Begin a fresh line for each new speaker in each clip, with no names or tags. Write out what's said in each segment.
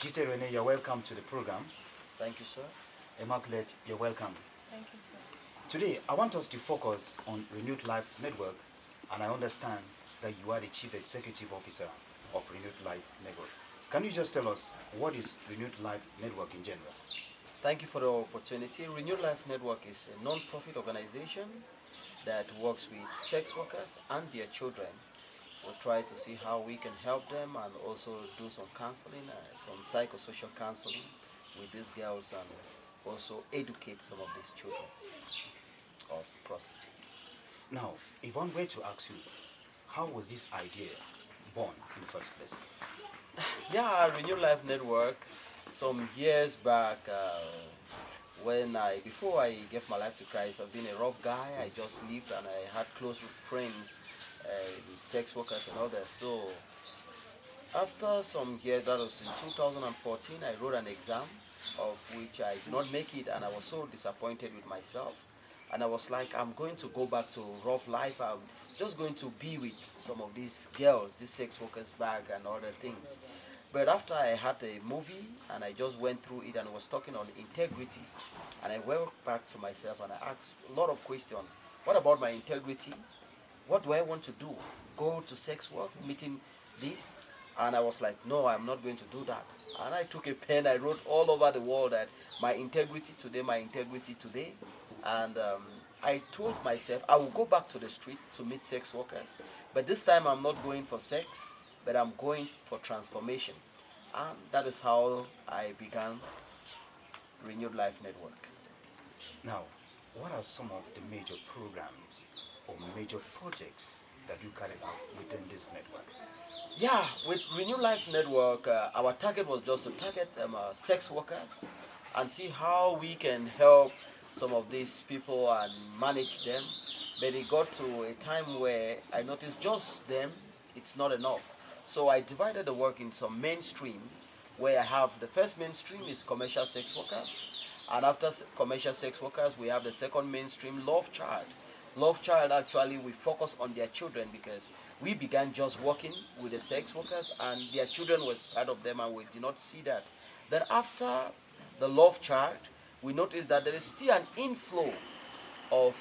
Jiti, Rene, you're welcome to the program.
Thank you, sir.
Immaculate, you're welcome.
Thank you, sir.
Today, I want us to focus on Renewed Life Network, and I understand that you are the Chief Executive Officer of Renewed Life Network. Can you just tell us what is Renewed Life Network in general?
Thank you for the opportunity. Renewed Life Network is a non-profit organization that works with sex workers and their children. We try to see how we can help them and also do some counseling, some psychosocial counseling with these girls, and also educate some of these children of prostitution.
Now, if one were to ask you, how was this idea born in the first place?
Yeah, Renew Life Network, some years back, before I gave my life to Christ, I've been a rough guy. I just lived and I had close friends with sex workers and others. So after some years, that was in 2014, I wrote an exam of which I did not make it, and I was so disappointed with myself. And I was like, I'm going to go back to rough life. I'm just going to be with some of these girls, these sex workers back and other things. But after I had a movie and I just went through it and was talking on integrity, and I went back to myself and I asked a lot of questions. What about my integrity? What do I want to do? Go to sex work, meeting this? And I was like, no, I'm not going to do that. And I took a pen, I wrote all over the world that my integrity today, my integrity today. And I told myself I will go back to the street to meet sex workers. But this time I'm not going for sex, but I'm going for transformation. And that is how I began Renewed Life Network.
Now, what are some of the major programs or major projects that you carried out within this network?
Yeah, with Renew Life Network, our target was just to target sex workers and see how we can help some of these people and manage them. But it got to a time where I noticed just them, it's not enough. So I divided the work in some mainstream, where I have the first mainstream is commercial sex workers. And after commercial sex workers, we have the second mainstream, Love Child. Love Child, actually, we focus on their children because we began just working with the sex workers and their children was part of them, and we did not see that. Then after the Love Child, we noticed that there is still an inflow of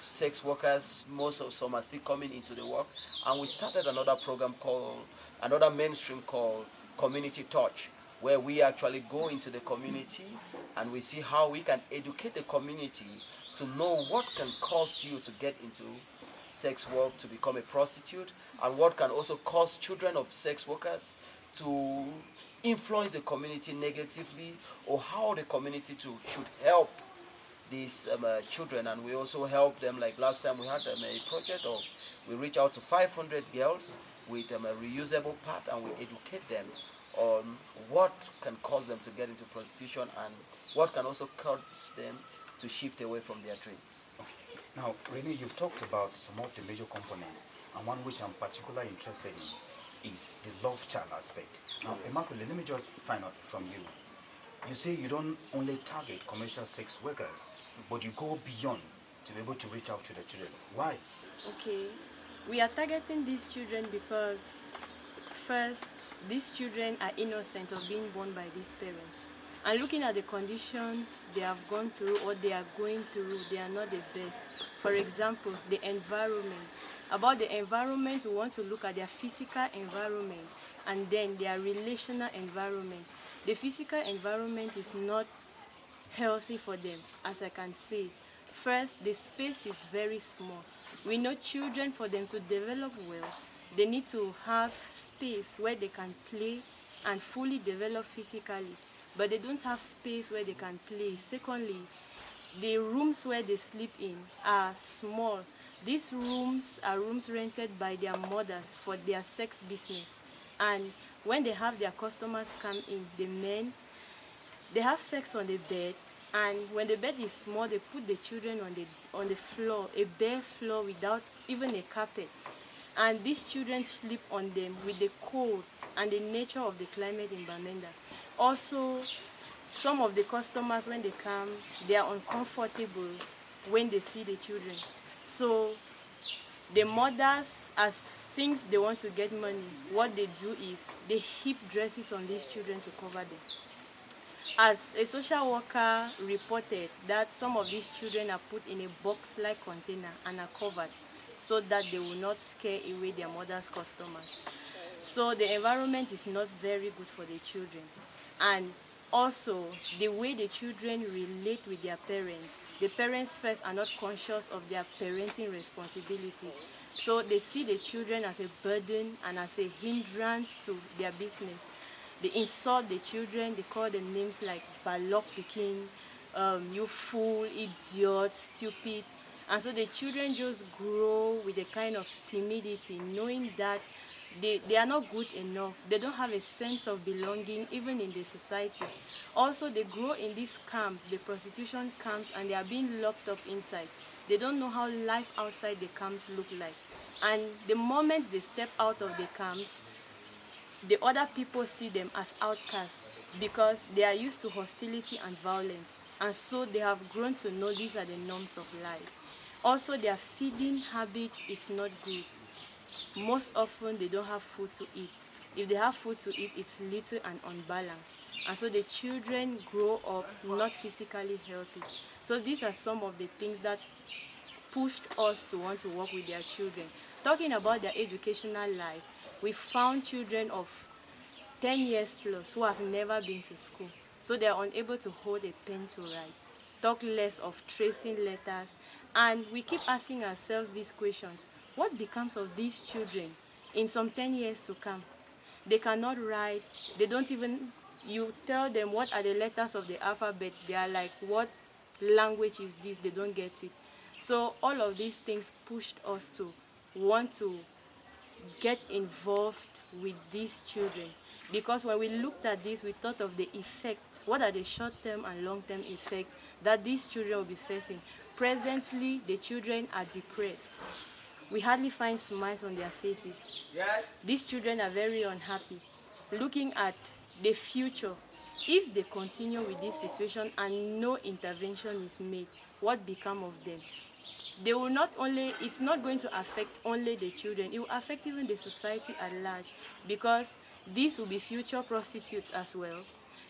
sex workers. Most of some are still coming into the work, and we started another program called, another mainstream called Community Touch, where we actually go into the community and we see how we can educate the community to know what can cause you to get into sex work, to become a prostitute, and what can also cause children of sex workers to influence the community negatively, or how the community should help these children. And we also help them, like last time we had a project of, we reach out to 500 girls with a reusable pad, and we educate them on what can cause them to get into prostitution and what can also cause them to shift away from their dreams.
Now, Rene, you've talked about some of the major components, and one which I'm particularly interested in is the love child aspect. Now, Emmaculate, let me just find out from you. You say you don't only target commercial sex workers, but you go beyond to be able to reach out to the children. Why?
Okay, we are targeting these children because first, these children are innocent of being born by these parents. And looking at the conditions they have gone through or they are going through, they are not the best. For example, the environment. About the environment, we want to look at their physical environment and then their relational environment. The physical environment is not healthy for them, as I can see. First, the space is very small. We know children, for them to develop well, they need to have space where they can play and fully develop physically. But they don't have space where they can play. Secondly, the rooms where they sleep in are small. These rooms are rooms rented by their mothers for their sex business. And when they have their customers come in, the men, they have sex on the bed. And when the bed is small, they put the children on the floor, a bare floor without even a carpet. And these children sleep on them with the cold and the nature of the climate in Bamenda. Also, some of the customers, when they come, they are uncomfortable when they see the children. So The mothers, as since they want to get money, what they do is they heap dresses on these children to cover them. As a social worker reported that some of these children are put in a box-like container and are covered so that they will not scare away their mother's customers. So the environment is not very good for the children. And also, the way the children relate with their parents, the parents first are not conscious of their parenting responsibilities. So they see the children as a burden and as a hindrance to their business. They insult the children, they call them names like balok pikin, you fool, idiot, stupid. And so the children just grow with a kind of timidity, knowing that they are not good enough. They don't have a sense of belonging even in the society. Also, they grow in these camps, the prostitution camps, and they are being locked up inside. They don't know how life outside the camps look like. And the moment they step out of the camps, the other people see them as outcasts because they are used to hostility and violence. And so they have grown to know these are the norms of life. Also, their feeding habit is not good. Most often, they don't have food to eat. If they have food to eat, it's little and unbalanced. And so the children grow up not physically healthy. So these are some of the things that pushed us to want to work with their children. Talking about their educational life, we found children of 10 years plus who have never been to school. So they are unable to hold a pen to write. Talk less of tracing letters. And we keep asking ourselves these questions. What becomes of these children in some 10 years to come? They cannot write. They don't even, you tell them what are the letters of the alphabet. They are like, what language is this? They don't get it. So all of these things pushed us to want to get involved with these children. Because when we looked at this, we thought of the effects. What are the short-term and long-term effects that these children will be facing? Presently, the children are depressed. We hardly find smiles on their faces. These children are very unhappy. Looking at the future, if they continue with this situation and no intervention is made, what becomes of them? They will not only, it's not going to affect only the children, it will affect even the society at large, because these will be future prostitutes as well.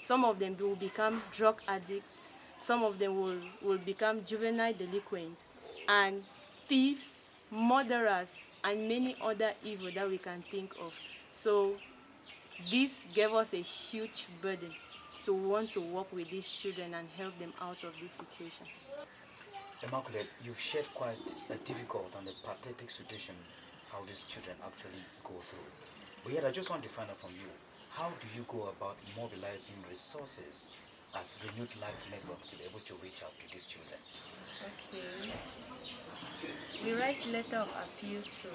Some of them will become drug addicts, some of them will become juvenile delinquents, and thieves, murderers, and many other evil that we can think of. So this gave us a huge burden to want to work with these children and help them out of this situation.
Emmaculate, you've shared quite a difficult and a pathetic situation how these children actually go through. But yet I just want to find out from you, how do you go about mobilizing resources as Renewed Life Network to be able to reach out to these children?
Okay. We write letter of appeals to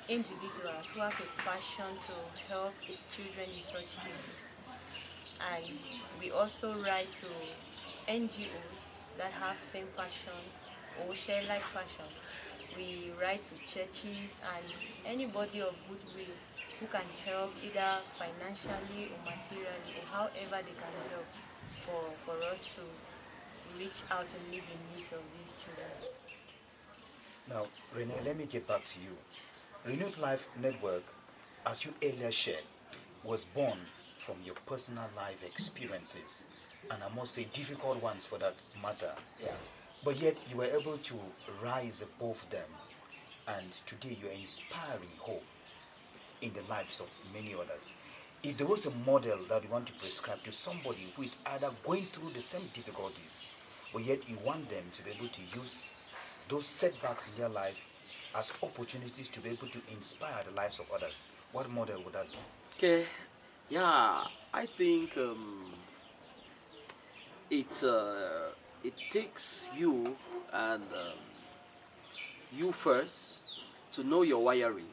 individuals who have a passion to help the children in such cases. And we also write to NGOs that have same passion or share like passion. We write to churches and anybody of goodwill who can help either financially or materially or however they can help for us to reach out and meet the needs of these children.
Now, Rene, let me get back to you. Renewed Life Network, as you earlier shared, was born from your personal life experiences, and I must say difficult ones for that matter.
Yeah.
But yet you were able to rise above them, and today you are inspiring hope in the lives of many others. If there was a model that you want to prescribe to somebody who is either going through the same difficulties, but yet you want them to be able to use those setbacks in their life as opportunities to be able to inspire the lives of others, what model would that be?
Okay, yeah, I think it takes you and you first to know your wiring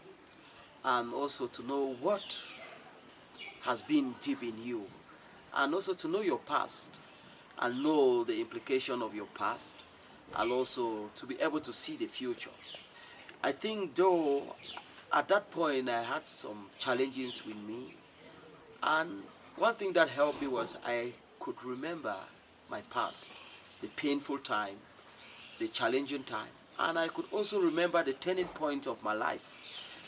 and also to know what has been deep in you, and also to know your past and know the implication of your past, and also to be able to see the future. I think though at that point I had some challenges with me, and one thing that helped me was I could remember my past, the painful time, the challenging time, and I could also remember the turning point of my life.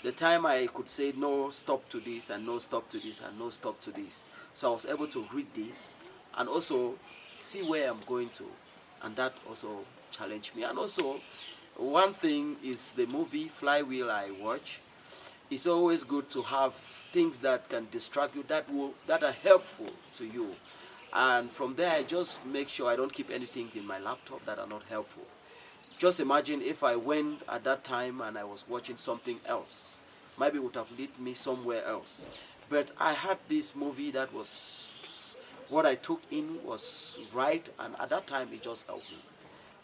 The time I could say no stop to this and no stop to this and no stop to this. So I was able to read this and also see where I'm going to, and that also challenged me. And also one thing is the movie Flywheel I watch. It's always good to have things that can distract you, that are helpful to you. And from there I just make sure I don't keep anything in my laptop that are not helpful. Just imagine if I went at that time and I was watching something else. Maybe it would have led me somewhere else. But I had this movie that was, what I took in was right, and at that time it just helped me.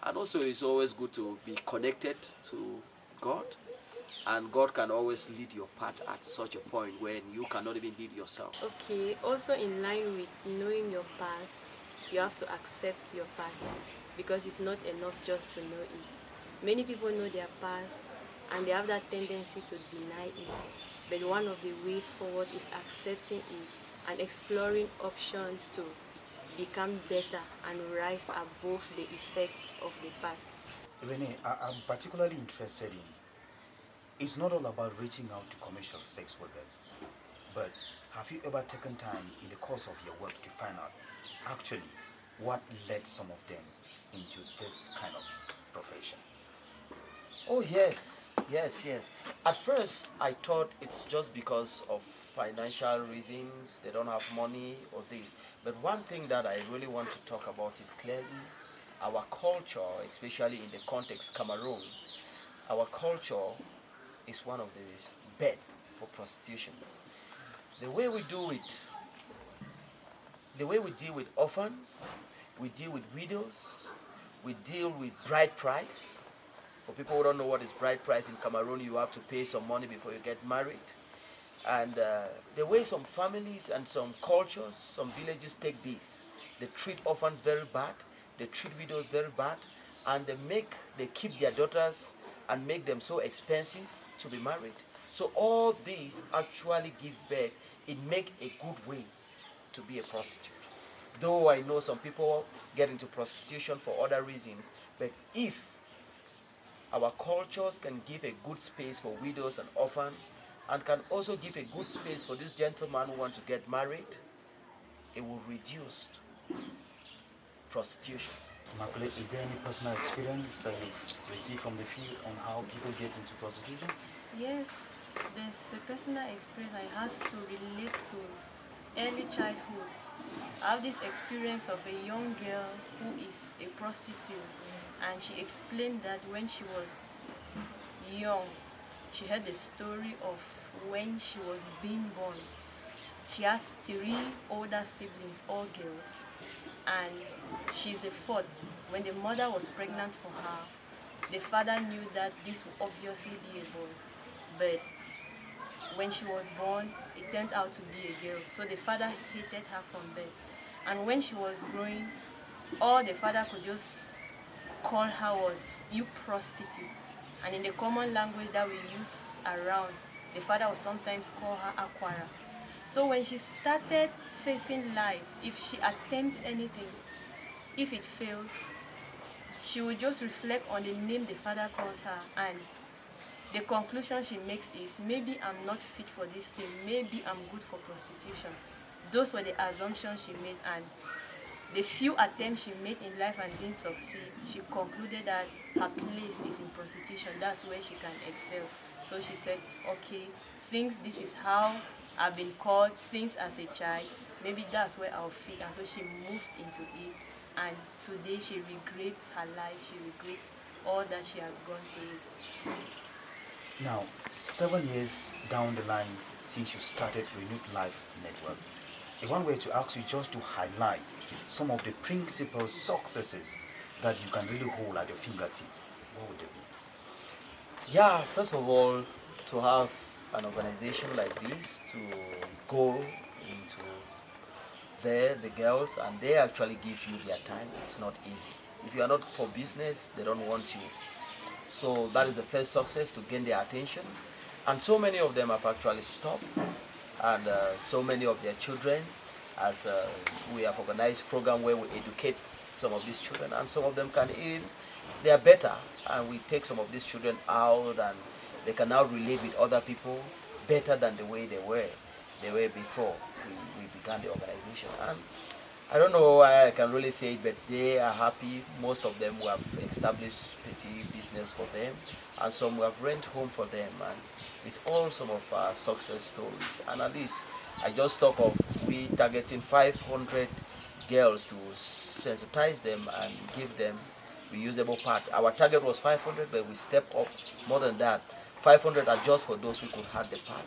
And also it's always good to be connected to God, and God can always lead your path at such a point when you cannot even lead yourself.
Okay, also in line with knowing your past, you have to accept your past, because it's not enough just to know it. Many people know their past and they have that tendency to deny it. But one of the ways forward is accepting it and exploring options to become better and rise above the effects of the past.
Rene, I'm particularly interested in, it's not all about reaching out to commercial sex workers, but have you ever taken time in the course of your work to find out actually what led some of them into this kind of profession?
Oh yes, yes, yes. At first I thought it's just because of financial reasons, they don't have money or this. But one thing that I really want to talk about it clearly, our culture, especially in the context Cameroon, our culture is one of the bed for prostitution. The way we do it, the way we deal with orphans, we deal with widows, we deal with bride price. For people who don't know what is bride price in Cameroon, you have to pay some money before you get married. And the way some families and some cultures, some villages take this, they treat orphans very bad, they treat widows very bad, and they keep their daughters and make them so expensive to be married. So all these actually give birth, it make a good way to be a prostitute. Though I know some people get into prostitution for other reasons, but if our cultures can give a good space for widows and orphans, and can also give a good space for this gentleman who want to get married, it will reduce prostitution.
Emmaculate, is there any personal experience that you've received from the field on how people get into prostitution?
Yes, there's a personal experience and it has to relate to early childhood. I have this experience of a young girl who is a prostitute, and she explained that when she was young, she heard the story of when she was being born. She has 3 older siblings, all girls, and she's the 4th. When the mother was pregnant for her, the father knew that this would obviously be a boy, but when she was born, it turned out to be a girl. So the father hated her from birth. And when she was growing, all the father could just call her was, "You prostitute." And in the common language that we use around, the father would sometimes call her Aquara. So when she started facing life, if she attempts anything, if it fails, she would just reflect on the name the father calls her, and the conclusion she makes is, maybe I'm not fit for this thing, maybe I'm good for prostitution. Those were the assumptions she made, and the few attempts she made in life and didn't succeed, she concluded that her place is in prostitution. That's where she can excel. So she said, okay, since this is how I've been called since as a child, maybe that's where I'll fit. And so she moved into it. And today she regrets her life. She regrets all that she has gone through.
Now, 7 years down the line since you started Renewed Life Network, if one were to ask you just to highlight some of the principal successes that you can really hold at your fingertip, what would they be?
Yeah, first of all, to have an organization like this, to go into there, the girls, and they actually give you their time, it's not easy. If you are not for business, they don't want you. So that is the first success, to gain their attention. And so many of them have actually stopped, and so many of their children, as we have organized program where we educate some of these children, and some of them can they are better, and we take some of these children out, and they can now relate with other people better than the way they were before we began the organization. And I don't know why I can really say it, but they are happy. Most of them, we have established petty business for them, and some we have rent home for them, and it's all some of our success stories. And at least I just talk of we targeting 500 girls to sensitize them and give them reusable part. Our target was 500, but we step up more than that. 500 are just for those who could have the part,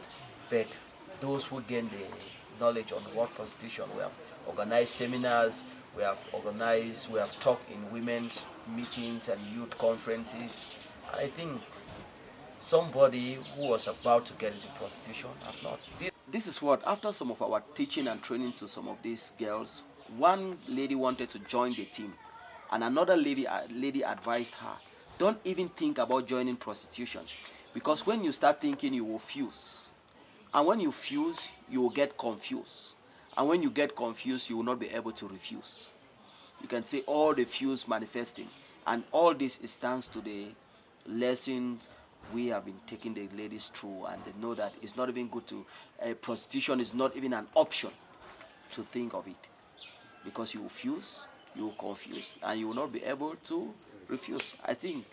but those who gain the knowledge on what prostitution, we have organized seminars, we have talked in women's meetings and youth conferences. I think somebody who was about to get into prostitution have not. This is what, after some of our teaching and training to some of these girls, one lady wanted to join the team, and another lady advised her, don't even think about joining prostitution, because when you start thinking, you will fuse. And when you fuse, you will get confused. And when you get confused, you will not be able to refuse. You can see all the fuse manifesting. And all this is thanks to the lessons we have been taking the ladies through, and they know that it's not even good to, prostitution is not even an option to think of it. Because you will fuse, you will confuse, and you will not be able to refuse. I think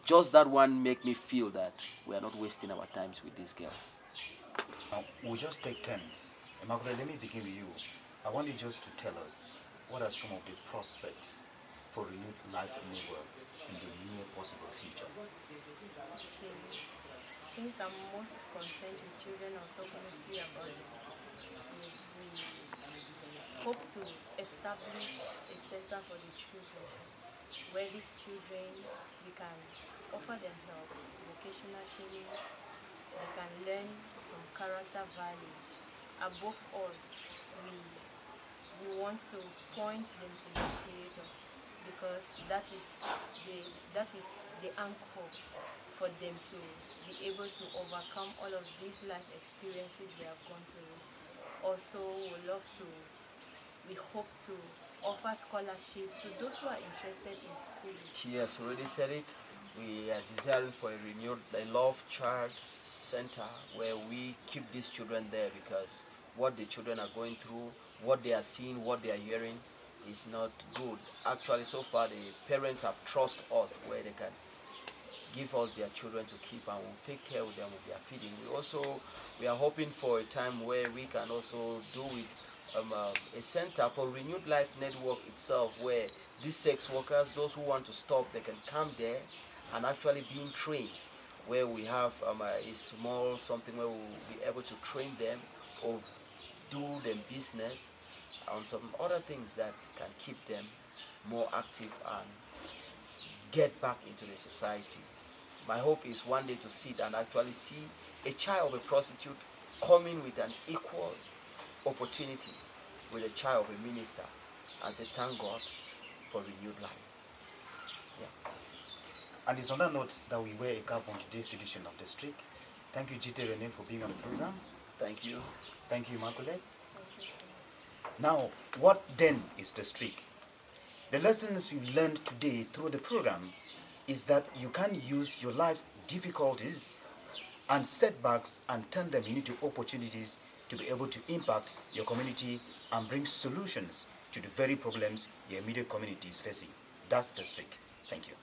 just that one make me feel that we are not wasting our times with these girls.
Now, we'll just take turns. Emmaculate, let me begin with you. I want you just to tell us what are some of the prospects for Renewed Life Network in the near possible future.
Okay. Since I'm most concerned with children, I'll talk honestly about it. Yes, we hope to establish a center for the children, where these children, we can offer them help, vocational training, they can learn some character values. Above all, we want to point them to the Creator, because that is the anchor for them to be able to overcome all of these life experiences they have gone through. Also, we hope to offer scholarship to those who are interested in schooling.
She has already said it. We are desiring for a love child center where we keep these children there, because what the children are going through, what they are seeing, what they are hearing is not good. Actually, so far the parents have trusted us where they can give us their children to keep, and we'll take care of them with their feeding. We are hoping for a time where we can also do with a center for Renewed Life Network itself, where these sex workers, those who want to stop, they can come there and actually being trained, where we have a small something where we'll be able to train them or do them business on some other things that can keep them more active and get back into the society. My hope is one day to sit and actually see a child of a prostitute coming with an equal opportunity with a child of a minister, and say thank God for renewed life. Yeah.
And it's on that note that we wear a cap on today's edition of The Streak. Thank you, Jiti, Rene, for being on the program.
Thank you.
Thank you, Emmaculate. Now, what then is The Streak? The lessons we've learned today through the program is that you can use your life difficulties and setbacks and turn them into opportunities to be able to impact your community and bring solutions to the very problems your immediate community is facing. That's The Streak. Thank you.